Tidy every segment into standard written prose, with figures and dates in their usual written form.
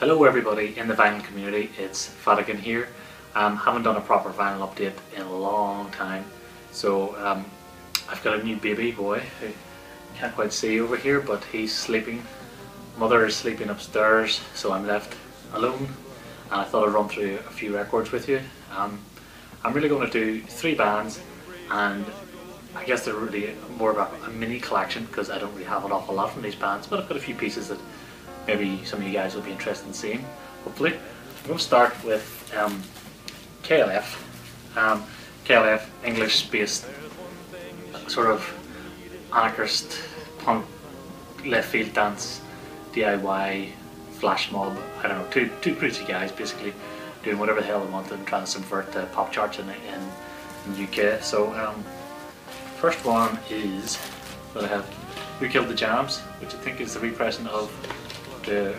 Hello everybody in the vinyl community, it's Fadigan here. Haven't done a proper vinyl update in a long time, so I've got a new baby boy who you can't quite see over here, but he's sleeping. Mother is sleeping upstairs, so I'm left alone, and I thought I'd run through a few records with you. I'm really going to do 3 bands, and I guess they're really more about a mini collection because I don't really have an awful lot from these bands, but I've got a few pieces that maybe some of you guys will be interested in seeing, hopefully. I'm going to start with KLF. KLF, English-based sort of anarchist punk left field dance DIY flash mob. I don't know, two crazy guys basically doing whatever the hell they wanted and trying to subvert the pop charts in the UK. So first one is that I have Who Killed the Jams, which I think is the repressing of the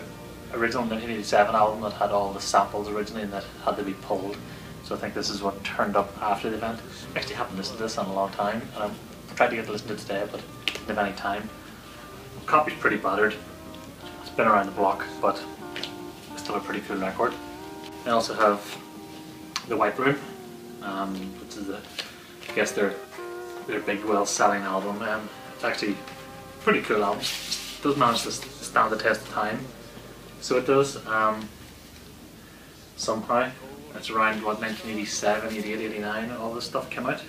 original 1987 album that had all the samples originally and that had to be pulled. So I think this is what turned up after the event. I actually haven't listened to this in a long time, and I'm trying to get to listen to it today, but didn't have any time. The copy's pretty battered. It's been around the block, but it's still a pretty cool record. I also have The White Room, which is I guess their big, well-selling album. It's actually a pretty cool album. It does manage to stand the test of time, so it does. Somehow it's around what, 1987, 88, 89 all this stuff came out.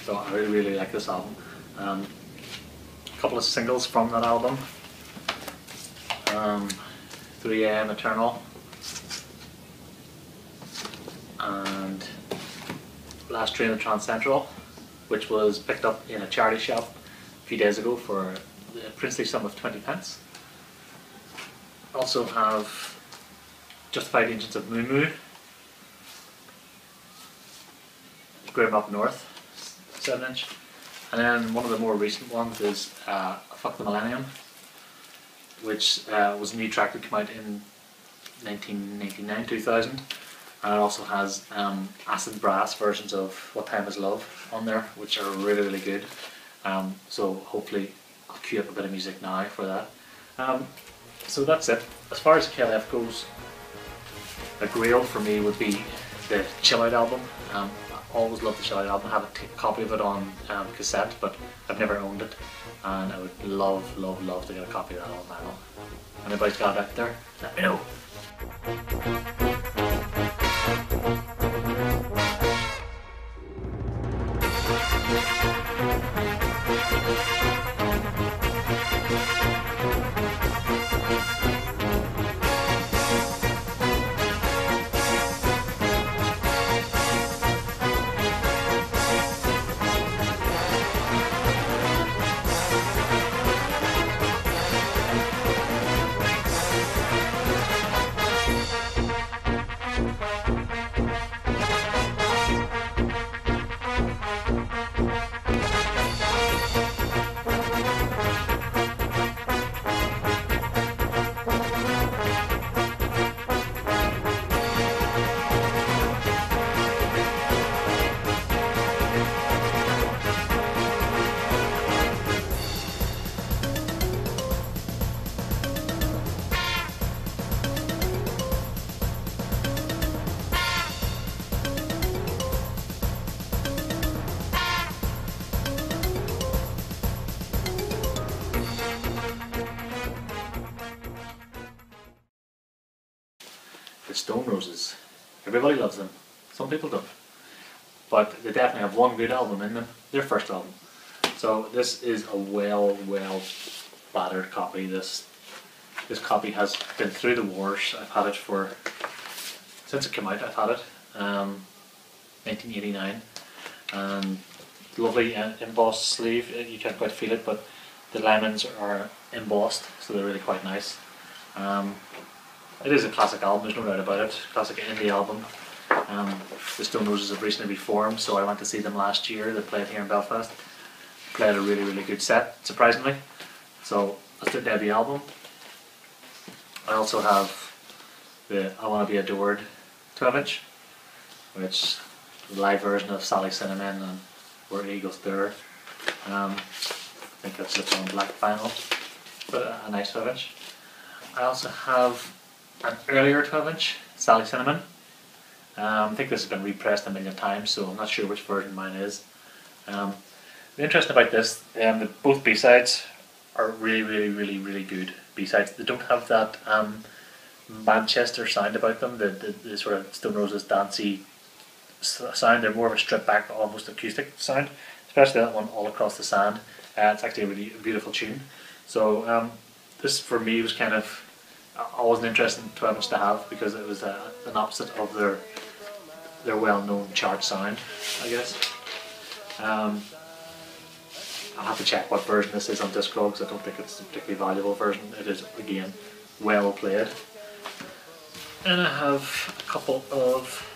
So I really like this album. A couple of singles from that album: 3 AM Eternal and Last Train of Trans Central, which was picked up in a charity shop a few days ago for the princely sum of 20p. Also have Justified Agents of Moo Moo, Graham Up North, 7-inch, and then one of the more recent ones is Fuck the Millennium, which was a new track that came out in 1999-2000, and it also has acid brass versions of What Time Is Love on there, which are really good. So hopefully I'll cue up a bit of music now for that. So that's it. As far as KLF goes, a grail for me would be the Chill Out album. I always loved the Chill Out album. I have a copy of it on cassette, but I've never owned it, and I would love to get a copy of that on vinyl. Anybody's got it out there, let me know. The Stone Roses. Everybody loves them. Some people don't. But they definitely have one good album in them. Their first album. So this is a well battered copy. This copy has been through the wars. I've had it since it came out. I've had it. 1989. And lovely embossed sleeve. You can't quite feel it, but the lemons are embossed, so they're really quite nice. It is a classic album, there's no doubt about it. Classic indie album. The Stone Roses have recently reformed, so I went to see them last year. They played here in Belfast. Played a really good set, surprisingly. So that's their debut album. I also have the I Wanna Be Adored 12-inch, which is the live version of Sally Cinnamon and Where Eagles There. I think that's just on black vinyl, but a nice 12-inch. I also have an earlier 12-inch Sally Cinnamon. I think this has been repressed a million times, so I'm not sure which version mine is. The interesting about this, that both B-sides are really good B-sides. They don't have that Manchester sound about them, the sort of Stone Roses dancey sound. They're more of a stripped back, almost acoustic sound, especially that one, All Across the Sand. It's actually a really beautiful tune. So this for me was kind of always an interesting 12-inch to have, because it was an opposite of their well-known chart sound, I guess. I'll have to check what version this is on Discogs. I don't think it's a particularly valuable version. It is, again, well played. And I have a couple of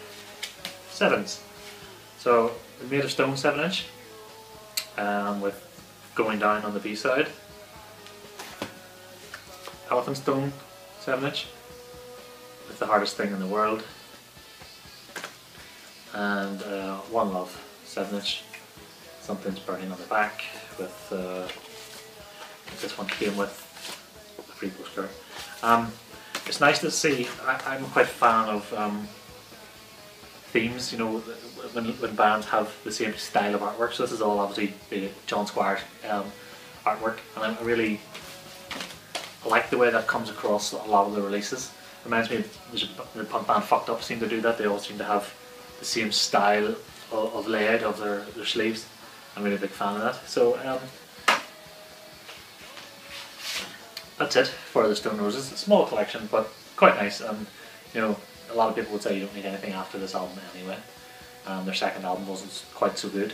7s. So the Made of Stone 7-inch, with Going Down on the B side. Elephant Stone 7-inch with The Hardest Thing in the World. And One Love 7-inch, Something's Burning on the Back, with this one came with a free postcard. It's nice to see. I'm quite a fan of themes, you know, when bands have the same style of artwork. So this is all obviously the John Squire's artwork, and I really like the way that comes across a lot of the releases. Reminds me of the punk band Fucked Up seem to do that. They all seem to have the same style of layout of their sleeves. I'm really a big fan of that. So that's it for the Stone Roses. A small collection, but quite nice. And you know, a lot of people would say you don't need anything after this album anyway. Their second album wasn't quite so good.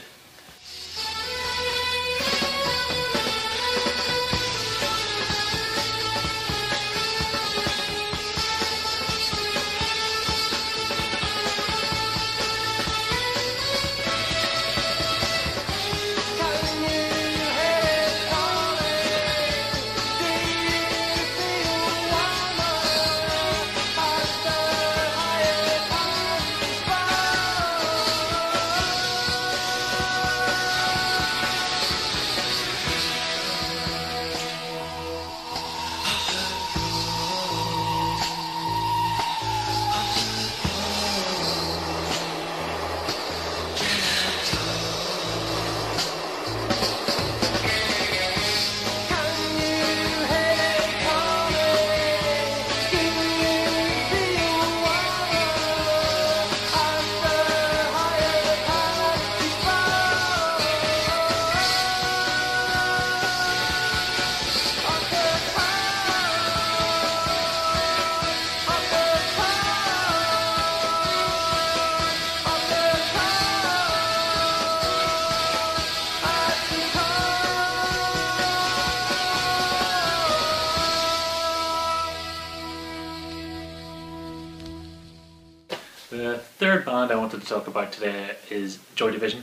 The third band I wanted to talk about today is Joy Division.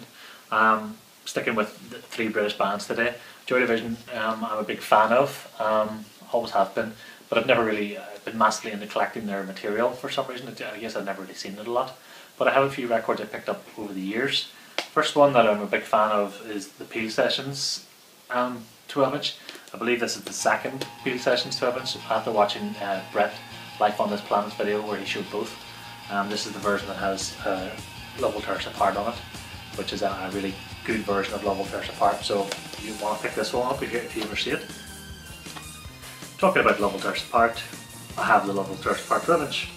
Sticking with the 3 British bands today. Joy Division I'm a big fan of, always have been, but I've never really been massively into collecting their material for some reason. I guess I've never really seen it a lot, but I have a few records I picked up over the years. First one that I'm a big fan of is the Peel Sessions 12-inch. I believe this is the second Peel Sessions 12-inch after watching Brett Life on This Planet's video where he showed both. This is the version that has Love Will Tear Us Apart on it, which is a really good version of Love Will Tear Us Apart, so you want to pick this one up if you ever see it. Talking about Love Will Tear Us Apart, I have the Love Will Tear Us Apart 12-inch.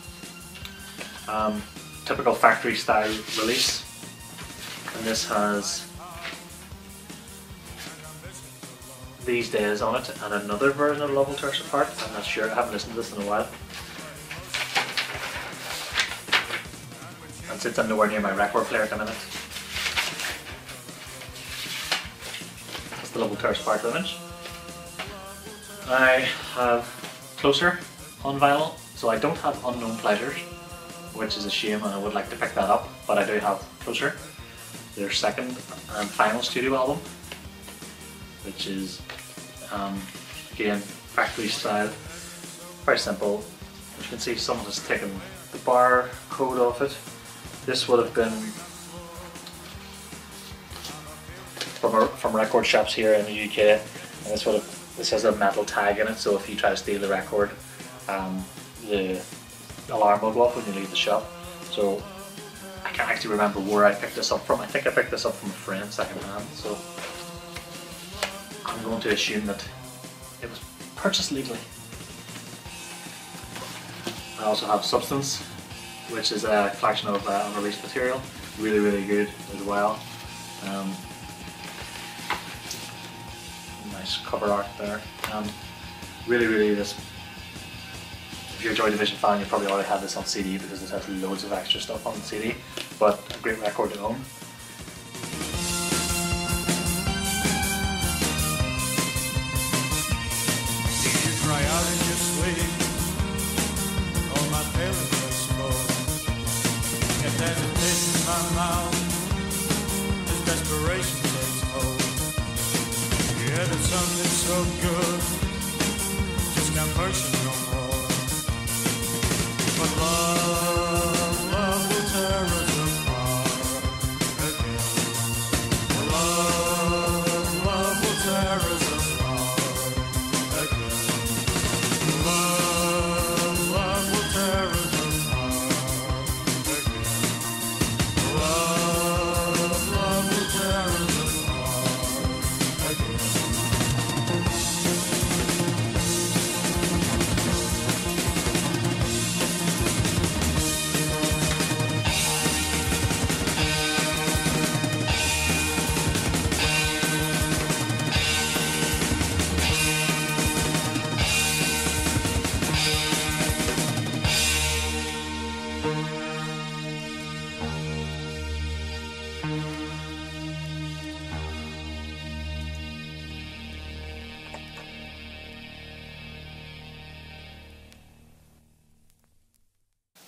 Typical factory style release, and this has These Days on it and another version of Love Will Tear Us Apart. I'm not sure, I haven't listened to this in a while. And since I'm nowhere near my record player at the minute, that's the Love Will Tear Us Apart 12-inch. I have Closer on vinyl, so I don't have Unknown Pleasures, which is a shame, and I would like to pick that up, but I do have Closer, their second and final studio album, which is again factory style, very simple. As you can see, someone has taken the bar code off it. This would have been from record shops here in the UK, and this has a metal tag in it, so if you try to steal the record, the alarm will go off when you leave the shop. So I can't actually remember where I picked this up from. I think I picked this up from a friend second hand, so I'm going to assume that it was purchased legally. I also have Substance, which is a collection of unreleased material. Really, really good as well. Nice cover art there. Really, really this. If you're a Joy Division fan, you probably already have this on CD because it has loads of extra stuff on the CD. But a great record to own. Cry out in your sleep, all my feelings are small. If there's a taste in my mouth, this desperation takes hold. Yeah, there's something so good, just can't pursue no more. But love will tear us apart again. Love will tear us apart again. Love will tear us apart again. Love will tear us apart again.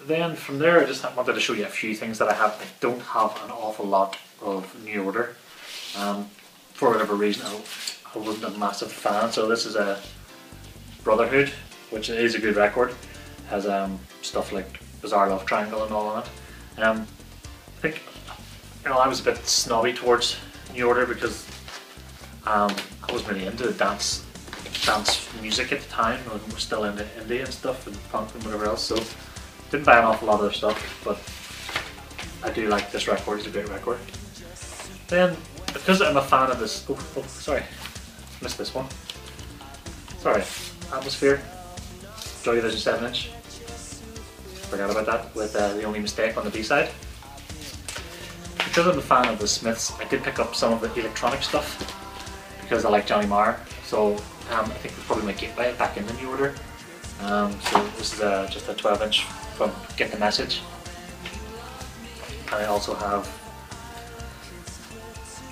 Then from there, I just wanted to show you a few things that I have. I don't have an awful lot of New Order. For whatever reason, I wasn't a massive fan. So this is a Brotherhood, which is a good record. Has stuff like Bizarre Love Triangle and all on it. I think I was a bit snobby towards New Order because I wasn't really into dance music at the time. I was still into indie and stuff and punk and whatever else. So didn't buy an awful lot of their stuff, but I do like this record. It's a great record. Then, because I'm a fan of this, sorry, missed this one. Sorry, Atmosphere, Joy Division 7-inch. Forgot about that with The Only Mistake on the B-side. Because I'm a fan of the Smiths, I did pick up some of the electronic stuff because I like Johnny Marr. So I think it's probably my gateway back in the New Order. So this is just a 12-inch from Get the Message. And I also have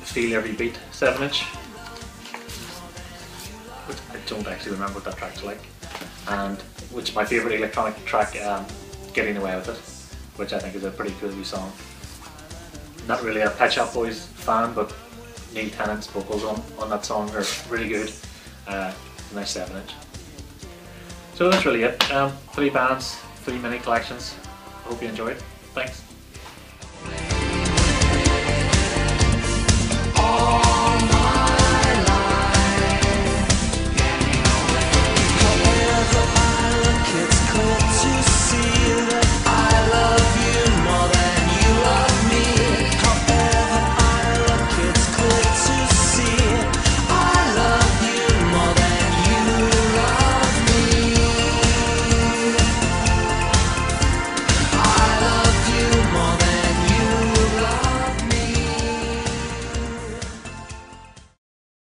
Feel Every Beat 7-inch, which I don't actually remember what that track's like, and which is my favourite electronic track, Getting Away With It, which I think is a pretty cool wee song. Not really a Pet Shop Boys fan, but Neil Tennant's vocals on that song are really good. Nice 7-inch. So that's really it. 3 bands, 3 mini collections. I hope you enjoyed. Thanks.